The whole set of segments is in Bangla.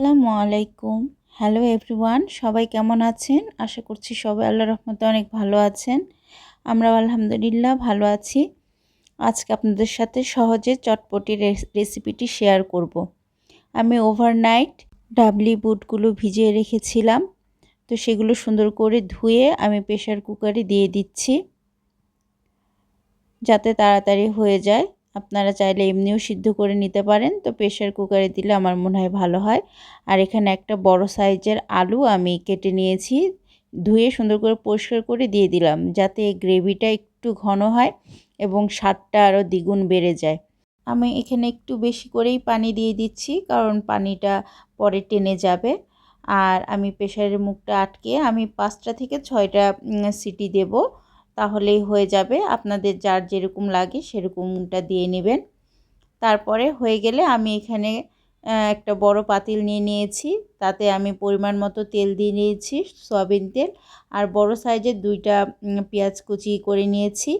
আসসালামু আলাইকুম। হ্যালো এভরিওয়ান, সবাই কেমন আছেন? আশা করছি সবাই আল্লাহর রহমতে অনেক ভালো আছেন। আমরাও আলহামদুলিল্লাহ ভালো আছি। আজকে আপনাদের সাথে সহজে চটপটি রেসিপিটি শেয়ার করব। আমি ওভারনাইট ডাবলি বুটগুলো ভিজিয়ে রেখেছিলাম, তো সেগুলো সুন্দর করে ধুয়ে আমি প্রেসার কুকারে দিয়ে দিচ্ছি যাতে তাড়াতাড়ি হয়ে যায়। আপনারা চাইলে এমনিও সিদ্ধ করে নিতে পারেন, তো প্রেসার কুকারে দিলে আমার মনে হয় ভালো হয়। আর এখানে একটা বড় সাইজের আলু আমি কেটে নিয়েছি, ধুয়ে সুন্দর করে পরিষ্কার করে দিয়ে দিলাম যাতে এই গ্রেভিটা একটু ঘন হয় এবং স্বাদটা আরও দ্বিগুণ বেড়ে যায়। আমি এখানে একটু বেশি করেই পানি দিয়ে দিচ্ছি কারণ পানিটা পরে টেনে যাবে। আর আমি প্রেসারের মুখটা আটকে আমি 5টা থেকে 6টা সিটি দেব, তাহলেই হয়ে যাবে। আপনাদের যার যেরকম লাগে সেরকমটা দিয়ে নেবেন। তারপরে হয়ে গেলে আমি এখানে একটা বড় পাতিল নিয়ে নিয়েছি, তাতে আমি পরিমাণ মতো তেল দিয়ে নিয়েছি, সয়াবিন তেল। আর বড় সাইজের 2টা পেঁয়াজ কুচি করে নিয়েছি।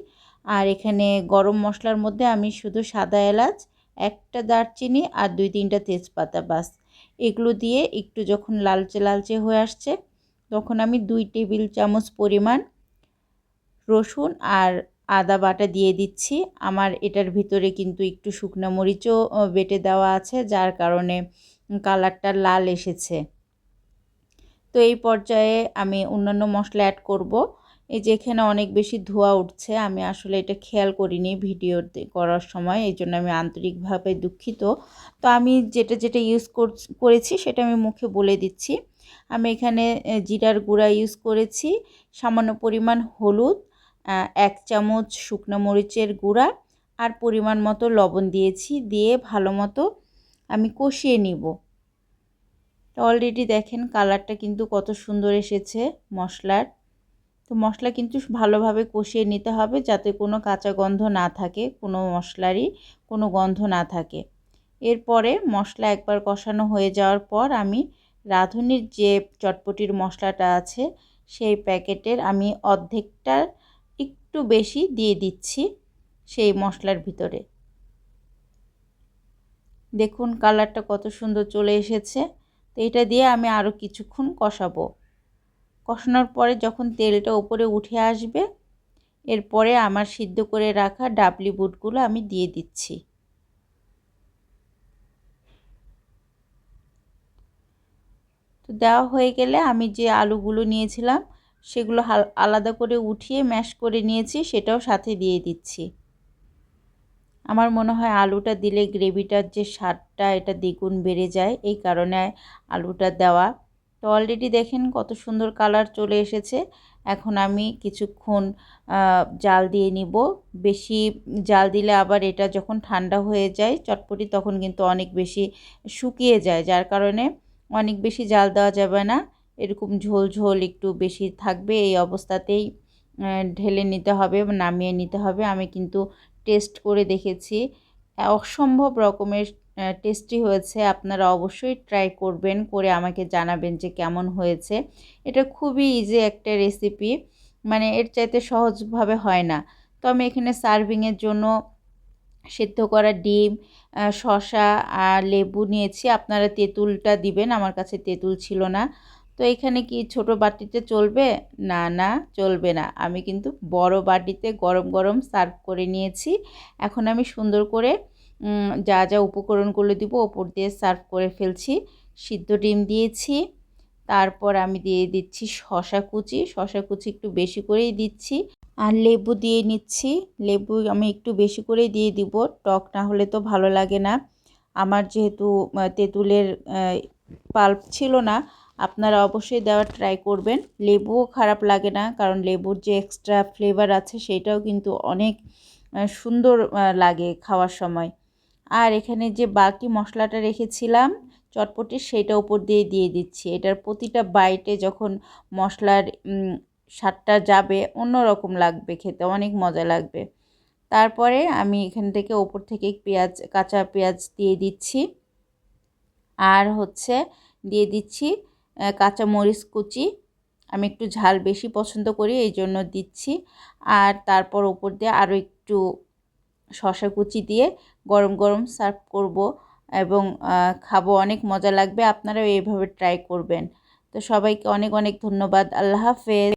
আর এখানে গরম মশলার মধ্যে আমি শুধু সাদা এলাচ, একটা দারচিনি আর 2-3টা তেজপাতা, বাস এগুলো দিয়ে একটু যখন লালচে লালচে হয়ে আসছে তখন আমি 2 টেবিল চামচ পরিমাণ রসুন আর আদা বাটা দিয়ে দিচ্ছি। আমার এটার ভিতরে কিন্তু একটু শুকনো মরিচও বেটে দেওয়া আছে, যার কারণে কালারটা লাল এসেছে। তো এই পর্যায়ে আমি অন্যান্য মশলা অ্যাড করব। এই যে এখানে অনেক বেশি ধোঁয়া উঠছে, আমি আসলে এটা খেয়াল করিনি ভিডিও করার সময়, এই জন্য আমি আন্তরিকভাবে দুঃখিত। তো আমি যেটা যেটা ইউজ করেছি সেটা আমি মুখে বলে দিচ্ছি। আমি এখানে জিরার গুঁড়া ইউজ করেছি, সামান্য পরিমাণ হলুদ, 1 চামচ শুকনো মরিচের গুঁড়া আর পরিমাণ মতো লবণ দিয়েছি। দিয়ে ভালো মতো আমি কষিয়ে নিব। তো অলরেডি দেখেন কালারটা কিন্তু কত সুন্দর এসেছে মশলার। তো মশলা কিন্তু ভালোভাবে কষিয়ে নিতে হবে যাতে কোনো কাঁচা গন্ধ না থাকে, কোনো মশলারই কোনো গন্ধ না থাকে। এরপরে মশলা একবার কষানো হয়ে যাওয়ার পর আমি রাঁধুনির যে চটপটির মশলাটা আছে সেই প্যাকেটের আমি অর্ধেকটার একটু বেশি দিয়ে দিচ্ছি সেই মশলার ভিতরে। দেখুন কালারটা কত সুন্দর চলে এসেছে। তো এটা দিয়ে আমি আরও কিছুক্ষণ কষাবো। কষানোর পরে যখন তেলটা উপরে উঠে আসবে, এরপরে আমার সিদ্ধ করে রাখা ডাবলি বুটগুলো আমি দিয়ে দিচ্ছি। তো দেওয়া হয়ে গেলে আমি যে আলুগুলো নিয়েছিলাম সেগুলো আলাদা করে উঠিয়ে ম্যাশ করে নিয়েছি, সেটাও সাথে দিয়ে দিচ্ছি। আমার মনে হয় আলুটা দিলে গ্রেভিটার যে স্বাদটা এটা দ্বিগুণ বেড়ে যায়, এই কারণে আলুটা দেওয়া। তো অলরেডি দেখেন কত সুন্দর কালার চলে এসেছে। এখন আমি কিছুক্ষণ জাল দিয়ে নিব। বেশি জাল দিলে আবার এটা যখন ঠান্ডা হয়ে যায় চটপটি তখন কিন্তু অনেক বেশি শুকিয়ে যায়, যার কারণে অনেক বেশি জাল দেওয়া যাবে না। এরকম ঝোল ঝোল একটু বেশি থাকবে, এই অবস্থাতেই ঢেলে নিতে হবে, নামিয়ে নিতে হবে। আমি কিন্তু টেস্ট করে দেখেছি, অসম্ভব রকমের টেস্টি হয়েছে। আপনারা অবশ্যই ট্রাই করবেন, করে আমাকে জানাবেন যে কেমন হয়েছে। এটা খুবই ইজি একটা রেসিপি, মানে এর চাইতে সহজভাবে হয় না। তো আমি এখানে সার্ভিংয়ের জন্য সেদ্ধ করা ডিম, শসা আর লেবু নিয়েছি। আপনারা তেঁতুলটা দিবেন, আমার কাছে তেঁতুল ছিল না। তো এখানে কি ছোট বাটিতে চলবে? না না, চলবে না। আমি কিন্তু বড় বাটিতে গরম গরম সার্ভ করে নিয়েছি। এখন আমি সুন্দর করে যা যা উপকরণগুলো দিব ওপর দিয়ে সার্ভ করে ফেলছি। সিদ্ধ ডিম দিয়েছি, তারপর আমি দিয়ে দিচ্ছি শসা কুচি একটু বেশি করেই দিচ্ছি। আর লেবু দিয়ে নিচ্ছি, লেবু আমি একটু বেশি করেই দিয়ে দিব, টক না হলে তো ভালো লাগে না। আমার যেহেতু তেঁতুলের পাল্প ছিল না, আপনারা অবশ্যই দেওয়ার ট্রাই করবেন। লেবুও খারাপ লাগে না, কারণ লেবুর যে এক্সট্রা ফ্লেভার আছে সেটাও কিন্তু অনেক সুন্দর লাগে খাওয়ার সময়। আর এখানে যে বাকি মশলাটা রেখেছিলাম চটপটির, সেটা উপর দিয়ে দিয়ে দিচ্ছি। এটার প্রতিটা বাইটে যখন মশলার স্বাদটা যাবে অন্যরকম লাগবে, খেতে অনেক মজা লাগবে। তারপরে আমি এখান থেকে ওপর থেকে কাঁচা পেঁয়াজ দিয়ে দিচ্ছি। আর দিয়ে দিচ্ছি কাঁচা মরিচ কুচি। আমি একটু ঝাল বেশি পছন্দ করি, এই জন্য দিচ্ছি। আর তারপর ওপর দিয়ে আরও একটু শসা কুচি দিয়ে গরম গরম সার্ভ করব। এবং খাবো, অনেক মজা লাগবে। আপনারাও এইভাবে ট্রাই করবেন। তো সবাইকে অনেক অনেক ধন্যবাদ। আল্লাহ হাফেজ।